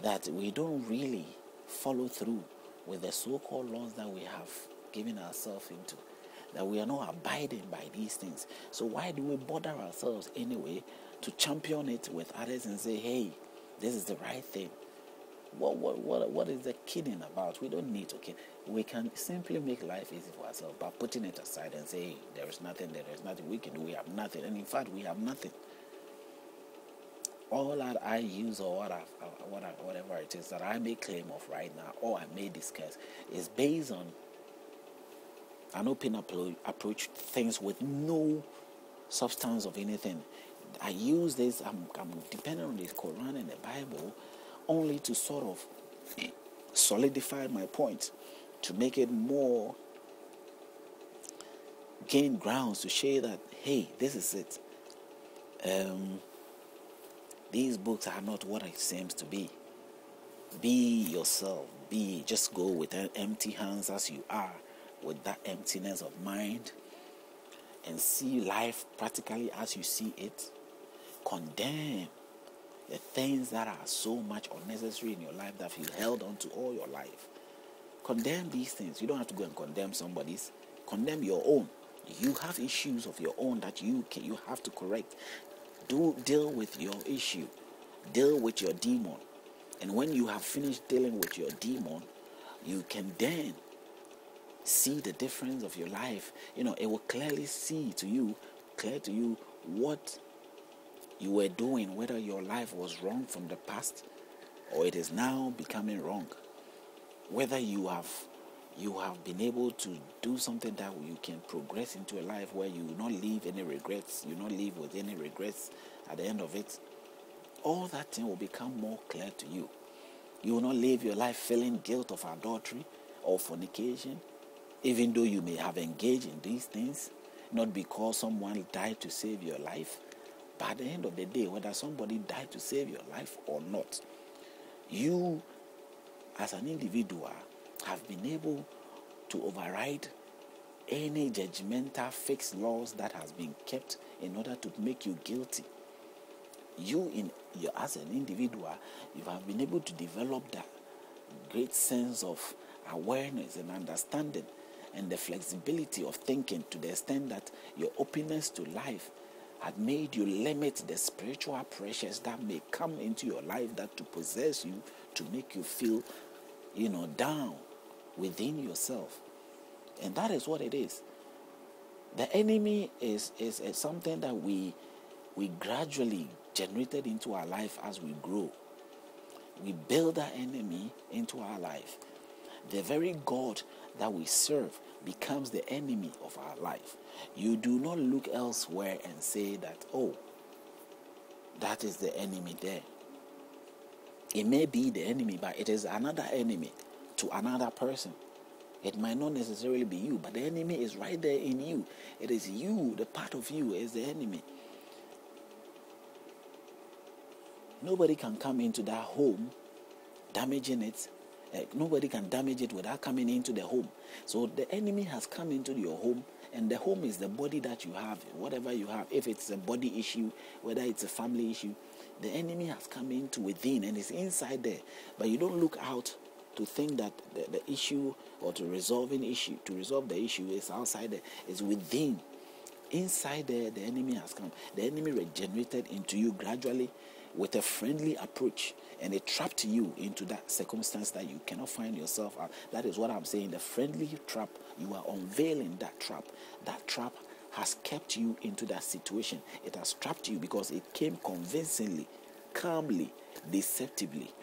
that we don't really follow through with the so-called laws that we have given ourselves into, that we are not abiding by these things. So why do we bother ourselves anyway to champion it with others and say, hey, this is the right thing? What is the kidding about? We don't need to kid. We can simply make life easy for ourselves by putting it aside and say, hey, there is nothing we can do, we have nothing. And in fact, we have nothing. All that I use or whatever it is that I may claim of right now or I may discuss is based on an open approach to things with no substance of anything. I use this, I'm dependent on the Quran and the Bible only to sort of solidify my point, to make it more gain grounds to show that, hey, this is it. These books are not what it seems to be. Be yourself. Just go with empty hands as you are, with that emptiness of mind, and see life practically as you see it. Condemn the things that are so much unnecessary in your life that you held on to all your life. Condemn these things. You don't have to go and condemn somebody's. Condemn your own. You have issues of your own that you have to correct. Deal with your issue. Deal with your demon. And when you have finished dealing with your demon, you can then see the difference of your life. It will clear to you what you were doing, whether your life was wrong from the past or it is now becoming wrong. Whether you have been able to do something that you can progress into a life where you will not leave any regrets, you will not leave with any regrets at the end of it. All that thing will become more clear to you. You will not live your life feeling guilt of adultery or fornication, even though you may have engaged in these things, not because someone died to save your life, but at the end of the day, whether somebody died to save your life or not, you as an individual have been able to override any judgmental fixed laws that has been kept in order to make you guilty. As an individual, you have been able to develop that great sense of awareness and understanding and the flexibility of thinking to the extent that your openness to life had made you limit the spiritual pressures that may come into your life that to possess you, to make you feel, down within yourself. And that is what it is. The enemy is something that we gradually generated into our life as we grow. We build that enemy into our life. The very God that we serve becomes the enemy of our life. You do not look elsewhere and say that, oh, that is the enemy there. It may be the enemy, but it is another enemy to another person. It might not necessarily be you, but the enemy is right there in you. It is you, the part of you is the enemy. Nobody can come into that home damaging it. Nobody can damage it without coming into the home. So the enemy has come into your home, and the home is the body that you have, whatever you have. If it's a body issue, whether it's a family issue, the enemy has come into within and is inside there. But you don't look out to think that the issue or to resolve the issue is outside there. It's within. Inside there, the enemy has come. The enemy regenerated into you gradually with a friendly approach, and it trapped you into that circumstance that you cannot find yourself out. That is what I'm saying. The friendly trap, you are unveiling that trap. That trap has kept you into that situation. It has trapped you because it came convincingly, calmly, deceptively.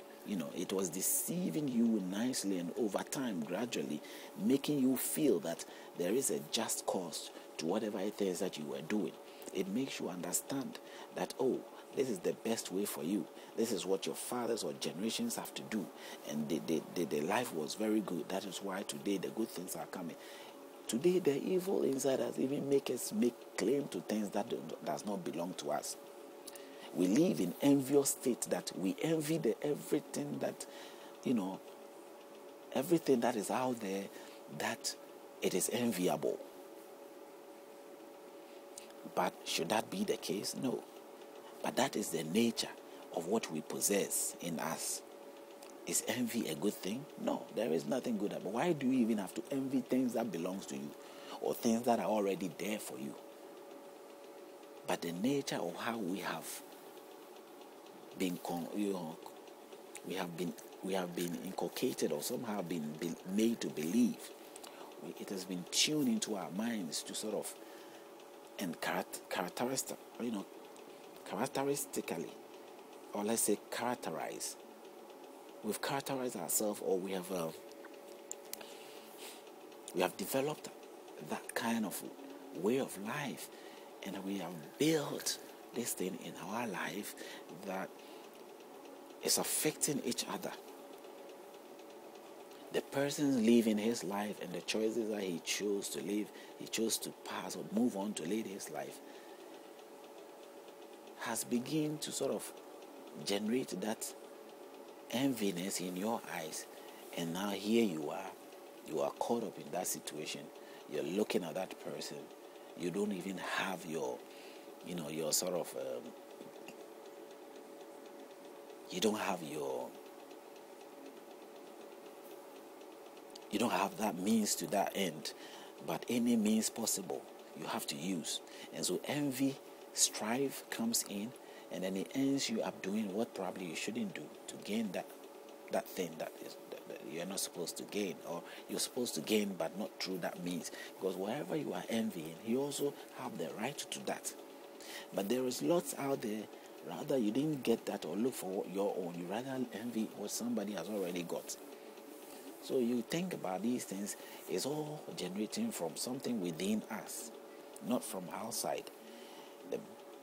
It was deceiving you nicely, and over time, gradually, making you feel that there is a just cause to whatever it is that you were doing. It makes you understand that, oh, this is the best way for you. This is what your fathers or generations have to do. And the life was very good. That is why today the good things are coming. Today the evil inside us even make us make claim to things that does not belong to us. We live in envious state that we envy everything that, everything that is out there, that it is enviable. But should that be the case? No. But that is the nature of what we possess in us. Is envy a good thing? No, there is nothing good about it. Why do you even have to envy things that belongs to you or things that are already there for you? But the nature of how we have been, we have been inculcated or somehow been made to believe. It has been tuned into our minds to sort of and characteristically, or let's say characterize. We've characterized ourselves, or we have developed that kind of way of life, and we have built this thing in our life that is affecting each other. The person living his life and the choices that he chose to live, he chose to pass or move on to lead his life, has begun to sort of generate that enviness in your eyes. And now here you are caught up in that situation. You're looking at that person. You don't even have your sort of you don't have that means to that end, but any means possible you have to use. And so envy, strife comes in, and then it ends you up doing what probably you shouldn't do to gain that thing that you're not supposed to gain, or you're supposed to gain but not through that means. Because wherever you are envying, you also have the right to that. But there is lots out there, rather you didn't get that or look for your own. You rather envy what somebody has already got. So you think about these things, it's all generating from something within us, not from outside.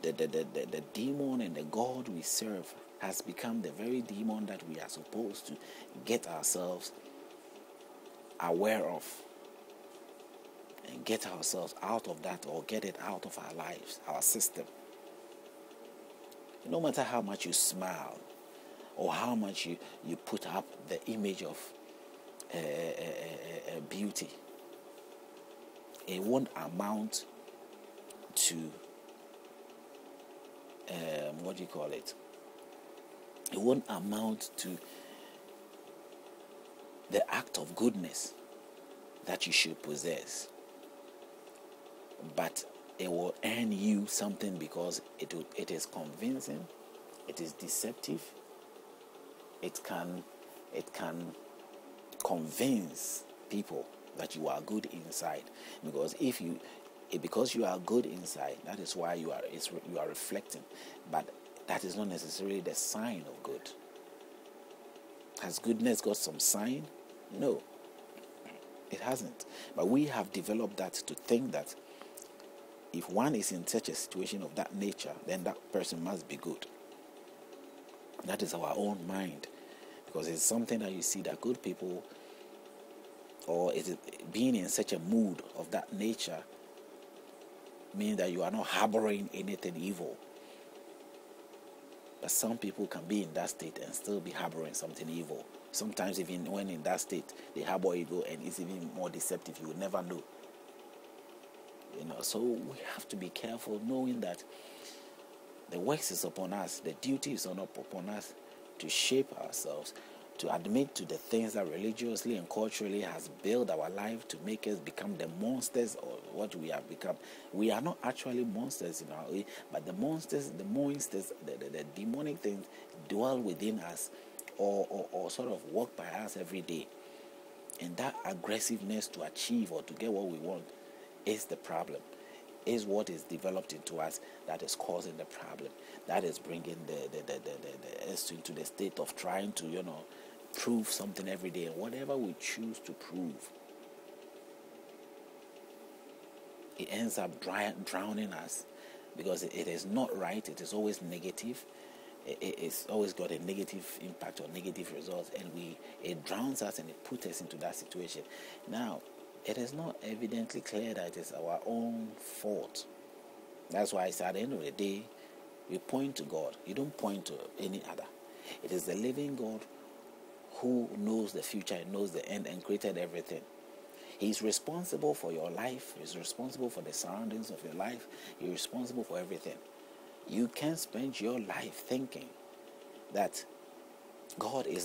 The demon and the God we serve has become the very demon that we are supposed to get ourselves aware of and get ourselves out of that, or get it out of our lives, our system. No matter how much you smile or how much you put up the image of beauty, it won't amount to it won't amount to the act of goodness that you should possess. But it will earn you something, because it is convincing, it is deceptive, it can convince people that you are good inside. Because you are good inside, that is why you are reflecting. But that is not necessarily the sign of good. Has goodness got some sign? No, it hasn't. But we have developed that to think that if one is in such a situation of that nature, then that person must be good. That is our own mind. Because it's something that you see that good people, or is it being in such a mood of that nature, means that you are not harboring anything evil. But some people can be in that state and still be harboring something evil. Sometimes even when in that state, they harbor evil, and it's even more deceptive. You will never know. So we have to be careful, knowing that the works is upon us, the duty is upon us to shape ourselves, to admit to the things that religiously and culturally has built our life to make us become the monsters or what we have become. We are not actually monsters in our way, but the monsters, the demonic things dwell within us, or sort of walk by us every day. And that aggressiveness to achieve or to get what we want is the problem, is what is developed into us that is causing the problem, that is bringing us into the state of trying to prove something every day. And whatever we choose to prove, it ends up drowning us, because it is not right. It is always negative. It's always got a negative impact or negative results, and it drowns us and it puts us into that situation. Now, it is not evidently clear that it is our own fault. That's why it's at the end of the day, we point to God. You don't point to any other. It is the living God who knows the future and knows the end and created everything. He's responsible for your life. He's responsible for the surroundings of your life. He's responsible for everything. You can't spend your life thinking that God is